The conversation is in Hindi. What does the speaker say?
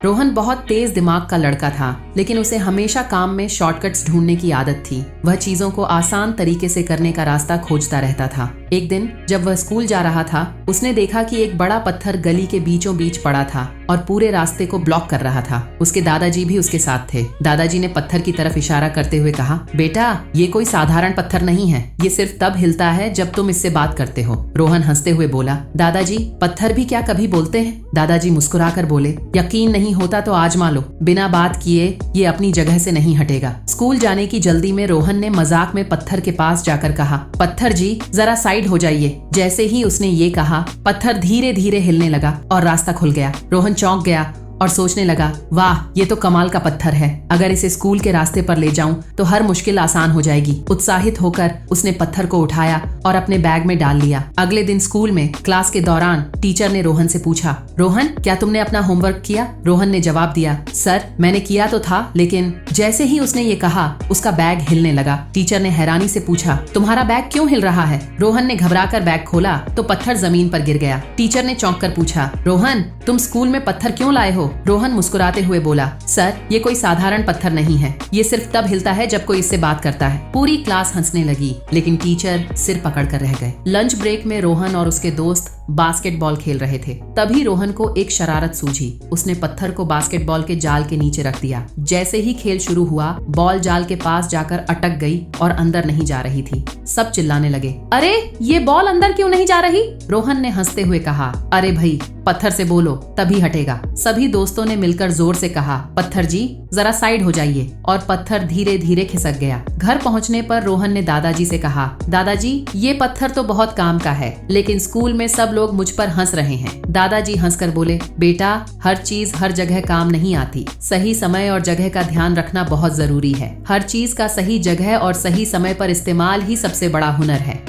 रोहन बहुत तेज दिमाग का लड़का था, लेकिन उसे हमेशा काम में शॉर्टकट्स ढूंढने की आदत थी। वह चीजों को आसान तरीके से करने का रास्ता खोजता रहता था। एक दिन जब वह स्कूल जा रहा था, उसने देखा कि एक बड़ा पत्थर गली के बीचों बीच पड़ा था और पूरे रास्ते को ब्लॉक कर रहा था। उसके दादाजी भी उसके साथ थे। दादाजी ने पत्थर की तरफ इशारा करते हुए कहा, बेटा, ये कोई साधारण पत्थर नहीं है। ये सिर्फ तब हिलता है जब तुम इससे बात करते हो। रोहन हंसते हुए बोला, दादाजी, पत्थर भी क्या कभी बोलते हैं? दादाजी मुस्कुराकर बोले, यकीन नहीं होता तो आजमा लो। बिना बात किए ये अपनी जगह से नहीं हटेगा। स्कूल जाने की जल्दी में रोहन ने मजाक में पत्थर के पास जाकर कहा, पत्थर जी, जरा साइड हो जाइए। जैसे ही उसने ये कहा, पत्थर धीरे धीरे हिलने लगा और रास्ता खुल गया। रोहन चौंक गया और सोचने लगा, वाह, ये तो कमाल का पत्थर है। अगर इसे स्कूल के रास्ते पर ले जाऊं तो हर मुश्किल आसान हो जाएगी। उत्साहित होकर उसने पत्थर को उठाया और अपने बैग में डाल लिया। अगले दिन स्कूल में क्लास के दौरान टीचर ने रोहन से पूछा, रोहन, क्या तुमने अपना होमवर्क किया? रोहन ने जवाब दिया, सर, मैंने किया तो था, लेकिन जैसे ही उसने ये कहा, उसका बैग हिलने लगा। टीचर ने हैरानी से पूछा, तुम्हारा बैग क्यों हिल रहा है? रोहन ने घबराकर बैग खोला तो पत्थर जमीन पर गिर गया। टीचर ने चौंक कर पूछा, रोहन, तुम स्कूल में पत्थर क्यों लाए हो? रोहन मुस्कुराते हुए बोला, सर, ये कोई साधारण पत्थर नहीं है। ये सिर्फ तब हिलता है जब कोई इससे बात करता है। पूरी क्लास हंसने लगी, लेकिन टीचर सिर पकड़कर रह गए। लंच ब्रेक में रोहन और उसके दोस्त बास्केटबॉल खेल रहे थे। तभी रोहन को एक शरारत सूझी। उसने पत्थर को बास्केटबॉल के जाल के नीचे रख दिया। जैसे ही खेल शुरू हुआ, बॉल जाल के पास जाकर अटक गई और अंदर नहीं जा रही थी। सब चिल्लाने लगे, अरे, ये बॉल अंदर क्यों नहीं जा रही? रोहन ने हंसते हुए कहा, अरे भाई, पत्थर से बोलो तभी हटेगा। सभी दोस्तों ने मिलकर जोर से कहा, पत्थर जी, जरा साइड हो जाइए, और पत्थर धीरे धीरे खिसक गया। घर पहुंचने पर रोहन ने दादाजी से कहा, दादाजी, ये पत्थर तो बहुत काम का है, लेकिन स्कूल में सब लोग मुझ पर हंस रहे हैं। दादाजी हंसकर बोले, बेटा, हर चीज हर जगह काम नहीं आती। सही समय और जगह का ध्यान रखना बहुत जरूरी है। हर चीज का सही जगह और सही समय पर इस्तेमाल ही सबसे बड़ा हुनर है।